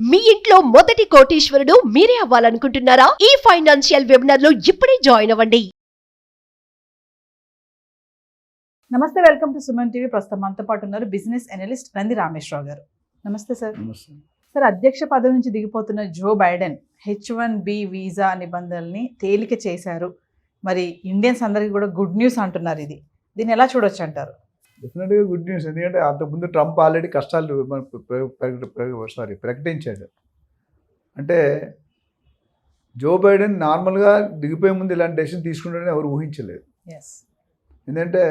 మీ ఇంట్లో మొదటి కోటీశ్వరుడు మీరే అవ్వాలనుకుంటున్నారా? ఈ ఫైనాన్షియల్ వెబినార్ లో ఇప్పుడే జాయిన్ అవ్వండి. నమస్తే, వెల్కమ్ టు సుమన్ టీవీ. ప్రస్తుతం మనతో పాటు ఉన్నారు బిజినెస్ అనలిస్ట్ నంది రామేశ్వరరావు గారు. నమస్తే సార్. సార్, అధ్యక్ష పదవి నుంచి దిగిపోతున్న జో బైడెన్ H1B వీసా నిబంధనల్ని తేలిక చేశారు. మరి ఇండియన్స్ అందరికీ కూడా గుడ్ న్యూస్ అంటున్నారు. దీన్ని ఎలా చూడొచ్చు అంటారు? డెఫినెట్గా గుడ్ న్యూస్. ఎందుకంటే అంతకుముందు ట్రంప్ ఆల్రెడీ కష్టాలు ప్రకటించాడు. అంటే జో బైడెన్ నార్మల్గా దిగిపోయే ముందు ఇలాంటి డెసిషన్ తీసుకుంటారని ఎవరు ఊహించలేదు. ఎందుకంటే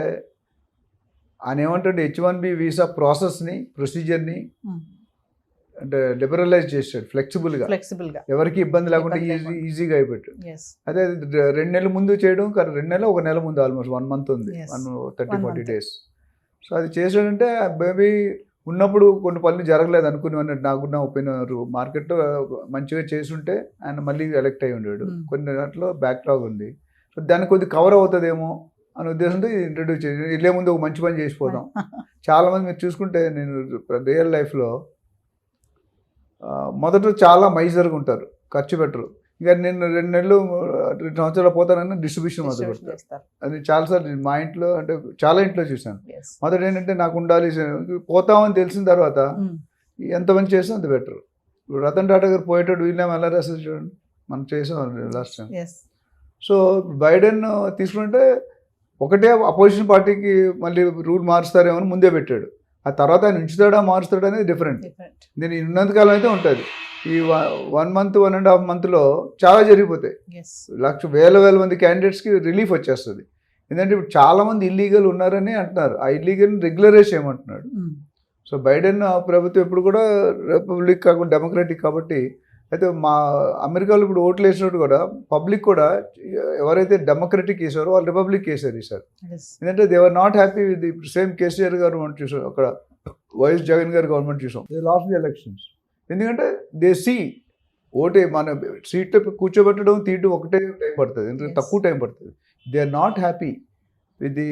ఆయన ఏమంటాడు, H1B వీసా ప్రాసెస్ని, ప్రొసీజర్ని అంటే లిబరలైజ్ చేశాడు, ఫ్లెక్సిబుల్గా ఎవరికి ఇబ్బంది లేకుండా ఈజీగా అయిపోయాడు. అదే 2 నెలల ముందు చేయడం, 2 నెలలు 1 నెల ముందు, ఆల్మోస్ట్ 1 మంత్ ఉంది, 30-40 days. సో అది చేసాడంటే మేబీ ఉన్నప్పుడు కొన్ని పనులు జరగలేదు అనుకుని నాకున్న ఒపీనియన్. మార్కెట్లో మంచిగా చేసుంటే ఆయన మళ్ళీ ఎలక్ట్ అయి ఉండేవాడు. కొన్ని దాంట్లో బ్యాక్లాగ్ ఉంది. సో దాన్ని కొద్దిగా కవర్ అవుతుందేమో అనే ఉద్దేశంతో ఇంట్రడ్యూస్ చేసి వెళ్ళే ముందు ఒక మంచి పని చేసిపోదాం. చాలామంది మీరు చూసుకుంటే, నేను రియల్ లైఫ్లో మొదట చాలా మైజర్గా ఉంటారు, ఖర్చు పెట్టరు. ఇక నేను 2 నెలలు 2 సంవత్సరాలు పోతానని డిస్ట్రిబ్యూషన్ మొదలు పెడతారు. అది చాలాసార్లు మా ఇంట్లో, అంటే చాలా ఇంట్లో చూశాను. మొదట ఏంటంటే నాకు ఉండాలి, పోతామని తెలిసిన తర్వాత ఎంతమంది చేస్తే అంత బెటర్. ఇప్పుడు రతన్ టాటా గారు పోయేటప్పుడు వీళ్ళేమో ఎలా రాసేది చూడండి, మనం చేసాం లాస్ట్ టైం. సో బైడెన్ తీసుకుంటే ఒకటే అపోజిషన్ పార్టీకి మళ్ళీ రూల్ మారుస్తారేమో అని ముందే పెట్టాడు. ఆ తర్వాత ఆయన ఉంచుతాడా మారుస్తాడా అనేది డిఫరెంట్. నేను ఉన్నంతకాలం అయితే ఉంటుంది. ఈ 1 month 1.5 monthలో చాలా జరిగిపోతాయి. వేల మంది క్యాండిడేట్స్కి రిలీఫ్ వచ్చేస్తుంది. ఎందుకంటే ఇప్పుడు చాలామంది ఇల్లీగల్ ఉన్నారని అంటున్నారు. ఆ ఇల్లీగల్ని రెగ్యులరైజ్ చేయమంటున్నాడు. సో బైడెన్ ప్రభుత్వం ఎప్పుడు కూడా రిపబ్లిక్ కాకుండా డెమోక్రటిక్ కాబట్టి, అయితే మా అమెరికాలో ఇప్పుడు ఓట్లు వేసినట్టు కూడా పబ్లిక్ కూడా ఎవరైతే డెమోక్రటిక్ వేసారో వాళ్ళు రిపబ్లిక్ వేసారు ఈసారి. ఎందుకంటే they are not happy with ఇప్పుడు సేమ్ కేసీఆర్ గవర్నమెంట్ చూసాం, అక్కడ వైఎస్ జగన్ గారి గవర్నమెంట్ చూసాం. They lost the elections. ఎందుకంటే దే సీ ఓటే మన సీట్ కూర్చోబెట్టడం తీయడం ఒకటే టైం పడుతుంది, ఎందుకంటే తక్కువ టైం పడుతుంది. They are not happy with the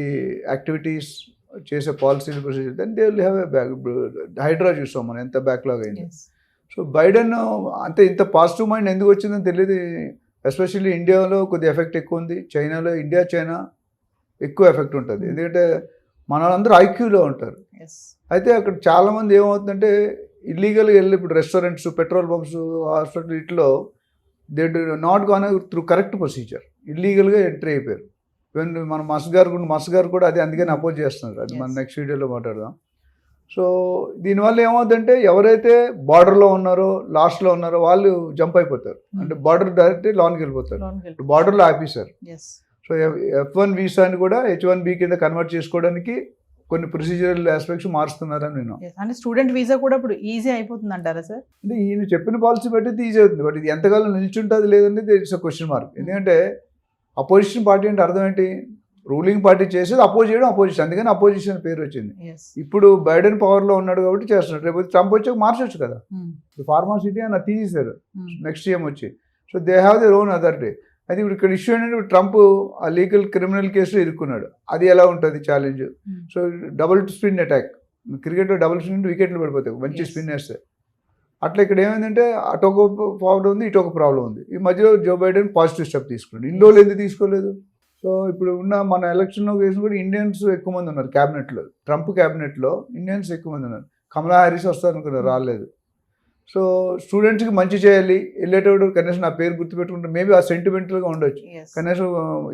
activities, చేసే పాలసీలు, procedure. Then they will have a Hydra చూసాం మనం ఎంత బ్యాక్లాగ్ అయింది. సో బైడెన్ అంతే ఇంత పాజిటివ్ మైండ్ ఎందుకు వచ్చిందని తెలియదు. ఎస్పెషల్లీ ఇండియాలో కొద్ది ఎఫెక్ట్ ఎక్కువ ఉంది, చైనాలో చైనా ఎక్కువ ఎఫెక్ట్ ఉంటుంది. ఎందుకంటే మన వాళ్ళందరూ ఐక్యూలో ఉంటారు. అయితే అక్కడ చాలామంది ఏమవుతుందంటే ఇల్లీగల్గా వెళ్ళి ఇప్పుడు రెస్టారెంట్స్, పెట్రోల్ పంప్స్, హాస్పిటల్ వీటిలో they not gone through correct procedure, ఇల్లీగల్గా ఎంట్రీ అయిపోయారు. మన మస్ గారు కూడా అదే అందుకని అపోజ్ చేస్తున్నారు. అది మన నెక్స్ట్ వీడియోలో మాట్లాడదాం. సో దీనివల్ల ఏమవుతుందంటే ఎవరైతే బార్డర్లో ఉన్నారో, లాస్ట్లో ఉన్నారో వాళ్ళు జంప్ అయిపోతారు. అంటే బార్డర్ డైరెక్ట్ లోనికి వెళ్ళిపోతారు. ఇప్పుడు బార్డర్లో ఆపేశారు. సో F1 వీసాని కూడా H1B కింద కన్వర్ట్ చేసుకోవడానికి కొన్ని ప్రొసీజరల్ ఆస్పెక్ట్స్ మారుస్తున్నారని నేను. అంటే స్టూడెంట్ వీసా కూడా ఇప్పుడు ఈజీ అయిపోతుంది అంటారా సార్? అంటే ఈయన చెప్పిన పాలసీ బట్టి ఈజీ అవుతుంది. బట్ ఇది ఎంతకాలం నిల్చుంటుంది లేదంటే ఇట్స్ అ క్వశ్చన్ మార్క్. ఎందుకంటే అపోజిషన్ పార్టీ అంటే అర్థం ఏంటి? రూలింగ్ పార్టీ చేసేది అపోజ్ చేయడం, అపోజిషన్. అందుకని అపోజిషన్ పేరు వచ్చింది. ఇప్పుడు బైడెన్ పవర్లో ఉన్నాడు కాబట్టి చేస్తున్నాడు. రేపు ట్రంప్ వచ్చాక మార్చొచ్చు కదా. ఫార్మాసిటీ అని తీసేశారు నెక్స్ట్ సీఎం వచ్చి. So they have their own authority. అయితే ఇప్పుడు ఇక్కడ ఇష్యూ ఏంటంటే ట్రంప్ ఆ లీగల్ క్రిమినల్ కేసులో ఇరుక్కున్నాడు. అది ఎలా ఉంటుంది challenge? So double spin attack, క్రికెట్లో డబుల్ స్పిన్ వికెట్లు పడిపోతాయి మంచి స్పిన్ వేస్తే. అట్లా ఇక్కడ ఏమైందంటే అటు ఒక ప్రాబ్లం ఉంది, ఇటు ఒక ప్రాబ్లం ఉంది. ఈ మధ్యలో జో బైడెన్ పాజిటివ్ స్టెప్ తీసుకున్నాడు. ఇన్ని రోజులు ఎందుకు తీసుకోలేదు? సో ఇప్పుడు ఉన్న మన ఎలక్షన్లో వేసిన కూడా ఇండియన్స్ ఎక్కువ మంది ఉన్నారు క్యాబినెట్లో. ట్రంప్ క్యాబినెట్లో ఇండియన్స్ ఎక్కువ మంది ఉన్నారు. కమలా హ్యారిస్ వస్తారు అనుకున్నారు, రాలేదు. సో స్టూడెంట్స్కి మంచి చేయాలి, వెళ్ళేటప్పుడు కనీసం నా పేరు గుర్తుపెట్టుకుంటే మేబీ ఆ సెంటిమెంటల్గా ఉండొచ్చు. కనీసం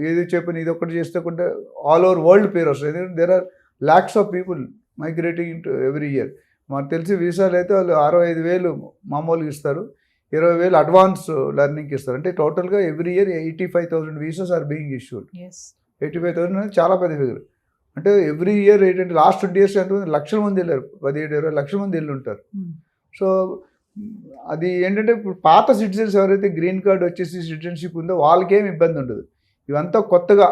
ఏది చెప్పని ఇది ఒక్కటి చేస్తే కొంటే ఆల్ ఓవర్ వరల్డ్ పేరు వస్తుంది. ఎందుకంటే there are lakhs of people migrating into every year. మనకు తెలిసి వీసాలు అయితే వాళ్ళు 65,000 మామూలుగా ఇస్తారు, 20,000 అడ్వాన్స్ లెర్నింగ్కి ఇస్తారు. అంటే టోటల్గా every year 85,000 visas are being issued. 85,000 అనేది చాలా పెద్ద ఫిగర్. అంటే ఎవ్రీ ఇయర్ ఏంటంటే లాస్ట్ 20 years ఎంతమంది లక్షల మంది వెళ్ళారు, 17-20 లక్షల మంది వెళ్ళి ఉంటారు. సో అది ఏంటంటే ఇప్పుడు పాత సిటిజన్స్ ఎవరైతే గ్రీన్ కార్డ్ వచ్చేసి సిటిజన్షిప్ ఉందో వాళ్ళకేం ఇబ్బంది ఉండదు. ఇవంతా కొత్తగా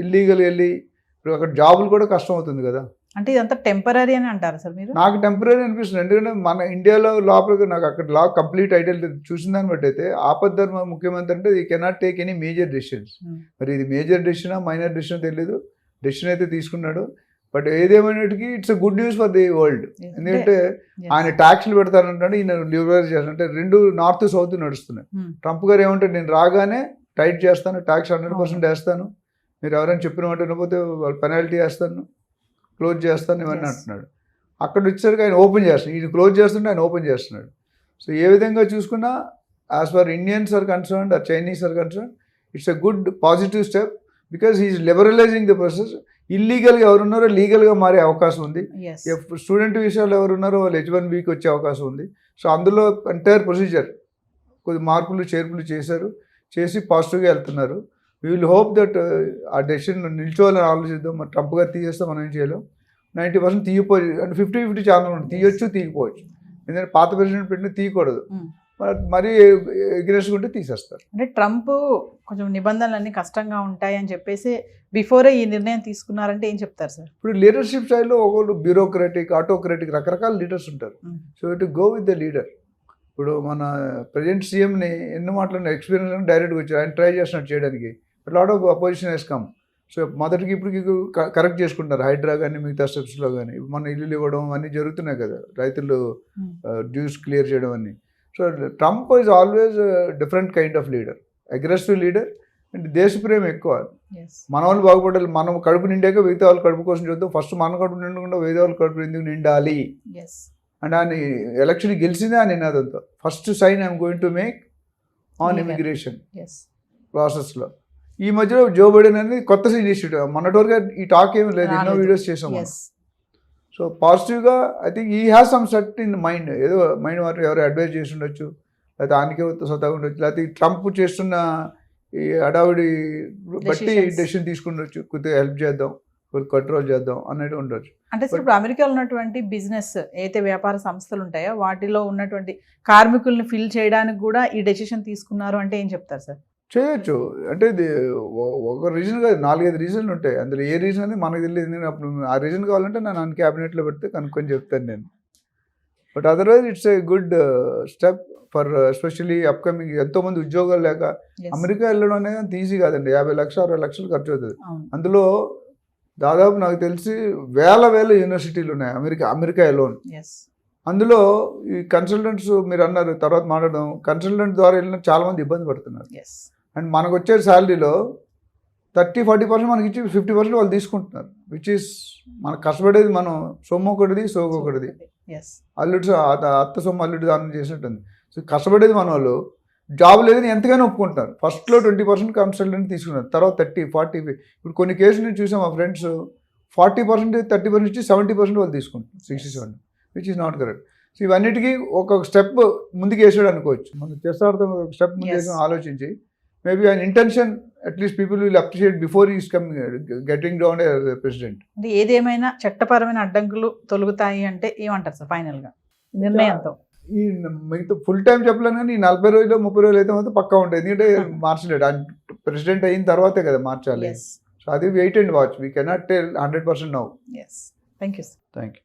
ఇల్లీగల్ వెళ్ళి ఇప్పుడు అక్కడ జాబులు కూడా కష్టం అవుతుంది కదా. అంటే ఇదంతా టెంపరీ అని అంటారు సార్ మీరు? నాకు టెంపరీ అనిపిస్తుంది. ఎందుకంటే మన ఇండియాలో లోపలికి నాకు అక్కడ లా కంప్లీట్ ఐడియా చూసిన దాన్ని బట్టి అయితే ఆపద్ధర్మ ముఖ్యమంత్రి అంటే ఈ cannot take any major decisions. మరి ఇది మేజర్ డెసిషనా మైనర్ డెసిషన్ తెలియదు. డెసిషన్ అయితే తీసుకున్నాడు. బట్ ఏదేమైనటికి it's good news for the world. ఎందుకంటే ఆయన ట్యాక్స్లు పెడతానంటే ఈయన లిబరలైజ్ చేస్తాను అంటే రెండు నార్త్ సౌత్ నడుస్తున్నాయి. ట్రంప్ గారు ఏమంటే నేను రాగానే టైట్ చేస్తాను, ట్యాక్స్ 100% వేస్తాను, మీరు ఎవరైనా చెప్పిన మాట వినకపోతే వాళ్ళు పెనాల్టీ వేస్తాను, క్లోజ్ చేస్తాను ఇవన్నీ అంటున్నాడు. అక్కడ వచ్చేసరికి ఆయన ఓపెన్ చేస్తాడు, ఈయన క్లోజ్ చేస్తుంటే ఆయన ఓపెన్ చేస్తున్నాడు. సో ఏ విధంగా చూసుకున్నా as far Indians are concerned or Chinese are concerned it's a good positive step because he's liberalising the process. ఇల్లీగల్గా ఎవరున్నారో లీగల్గా మారే అవకాశం ఉంది. స్టూడెంట్ విషయాలు ఎవరున్నారో వాళ్ళు H1Bకి వచ్చే అవకాశం ఉంది. సో అందులో ఎంటైర్ ప్రొసీజర్ కొద్ది మార్పులు చేర్పులు చేసి పాజిటివ్గా వెళ్తున్నారు. వీ విల్ హోప్ దట్ ఆ డెసిషన్ నిల్చోవాలని ఆలోచిద్దాం. మరి ట్రంప్ గారు తీసేస్తే మనం ఏం చేయలేం. 90% తీయపోయి అంటే 50-50 ఛానల్ ఉంటుంది, తీయొచ్చు తీయకపోవచ్చు. ఎందుకంటే పాత ప్రెసిడెంట్ పెట్టిన తీయకూడదు, మరీ ఎగ్రెసివ్ ఉంటే తీసేస్తారు. అంటే ట్రంప్ కొంచెం నిబంధనలన్నీ కష్టంగా ఉంటాయి అని చెప్పేసి బిఫోరే ఈ నిర్ణయం తీసుకున్నారంటే ఏం చెప్తారు సార్? ఇప్పుడు లీడర్షిప్ స్టైల్లో ఒకళ్ళు బ్యూరోక్రాటిక్, ఆటోక్రాటిక్ రకరకాల లీడర్స్ ఉంటారు. So it go with the leader. ఇప్పుడు మన ప్రజెంట్ సీఎంని ఎన్ని మాట్లాడిన ఎక్స్పీరియన్స్ డైరెక్ట్గా వచ్చారు, ఆయన ట్రై చేసినట్టు చేయడానికి. Lot of opposition he's come. So మొదటికి ఇప్పటికి కరెక్ట్ చేసుకుంటారు, హైడ్రా కానీ మిగతా స్టెప్స్లో కానీ. మన ఇల్లు ఇవ్వడం అన్నీ జరుగుతున్నాయి కదా, రైతులు డ్యూస్ క్లియర్ చేయడం అన్నీ. So Trump is always different kind of leader, aggressive leader and దేశప్రేమ ఎక్కువ. మన వాళ్ళు బాగుపడాలి, మనం కడుపు నిండాక మిగతా వాళ్ళు కడుపు కోసం చూద్దాం. ఫస్ట్ మన కడుపు నిండకుండా వేరే వాళ్ళు కడుపు ఎందుకు నిండాలి అండ్ ఆయన ఎలక్షన్ గెలిచిందే ఆ నినాదంతో. First sign I'm going to make on immigration ప్రాసెస్లో. ఈ మధ్యలో జో బైడెన్ అనేది కొత్త ఇనిషియేటివ్. మొన్నటి వరకు ఈ టాక్ ఏమి లేదు, ఎన్నో వీడియోస్ చేసాం. సో పాజిటివ్గా ఐ థింక్ ఈ has some set in mind. ఏదో మైండ్ మాత్రం ఎవరు అడ్వైజ్ చేసి ఉండొచ్చు, లేకపోతే ఆయనకే స్వతహాగా ఉండొచ్చు, లేకపోతే ట్రంప్ చేస్తున్న ఈ హడావిడి బట్టి డెసిషన్ తీసుకుండొచ్చు, కొద్దిగా హెల్ప్ చేద్దాం, కొద్దిగా కంట్రోల్ చేద్దాం అన్నట్టు ఉండొచ్చు. అంటే సార్ ఇప్పుడు అమెరికాలో ఉన్నటువంటి బిజినెస్ ఏదైతే వ్యాపార సంస్థలు ఉంటాయో వాటిలో ఉన్నటువంటి కార్మికుల్ని ఫిల్ చేయడానికి కూడా ఈ డెసిషన్ తీసుకున్నారు అంటే ఏం చెప్తారు సార్? చేయొచ్చు. అంటే ఇది ఒక రీజన్ కాదు, 4-5 రీజన్లు ఉంటాయి. అందులో ఏ రీజన్ అనేది మనకు తెలియదు. అప్పుడు ఆ రీజన్ కావాలంటే నన్ను క్యాబినెట్లో పెడితే కనుక్కొని చెప్తాను నేను. But otherwise it's a good step for especially upcoming. ఎంతోమంది ఉద్యోగాలు లేక అమెరికా వెళ్ళడం అనేది అంత ఈజీ కాదండి. 50 లక్షలు 60 లక్షలు ఖర్చు అవుతుంది. అందులో దాదాపు నాకు తెలిసి వేల యూనివర్సిటీలు ఉన్నాయి అమెరికా ఎలోన్. అందులో ఈ కన్సల్టెంట్స్ మీరు అన్నారు తర్వాత మాట్లాడడం, కన్సల్టెంట్ ద్వారా వెళ్ళిన చాలామంది ఇబ్బంది పడుతున్నారు. అండ్ మనకు వచ్చే శాలరీలో 30-40% మనకి ఇచ్చి 50% వాళ్ళు తీసుకుంటున్నారు. విచ్ ఈస్ మనకు కష్టపడేది మనం సొమ్ము ఒకటిది సోగు ఒకటిది. అల్లుడు అత్త సొమ్ము అల్లుడు దానం చేసినట్టుంది. సో కష్టపడేది మన వాళ్ళు, జాబ్ లేదని ఎంతగానో ఒప్పుకుంటున్నారు. ఫస్ట్లో 20% కన్సల్టెంట్ తీసుకున్నారు, తర్వాత 30-40. ఇప్పుడు కొన్ని కేసులు నేను చూసాం, మా ఫ్రెండ్స్ 40% 30% ఇచ్చి 70% వాళ్ళు తీసుకుంటున్నారు, 67, which is not correct. So ఇవన్నిటికీ ఒక స్టెప్ ముందుకు వేసాడు అనుకోవచ్చు. మనం చేస్తార్థం ఒక స్టెప్ ముందు వేసి ఆలోచించి మేబీ ఆయన intention at least people will appreciate before is getting down as president. అంటే ఏదేమైనా చట్టపరమైన అడ్డంకులు తొలగుతాయి అంటే ఏమంటారు సార్ ఫైనల్గా నిర్ణయంతో? ఈ మిగతా ఫుల్ టైం చెప్పలేను కానీ ఈ 40 రోజులు 30 రోజులు అయితే మాత్రం పక్కా ఉంటుంది. ఎందుకంటే మార్చలేడు, ఆయన ప్రెసిడెంట్ అయిన తర్వాతే కదా మార్చాలి. సో అది wait and watch. We cannot tell 100% now. Thank you. Thank you.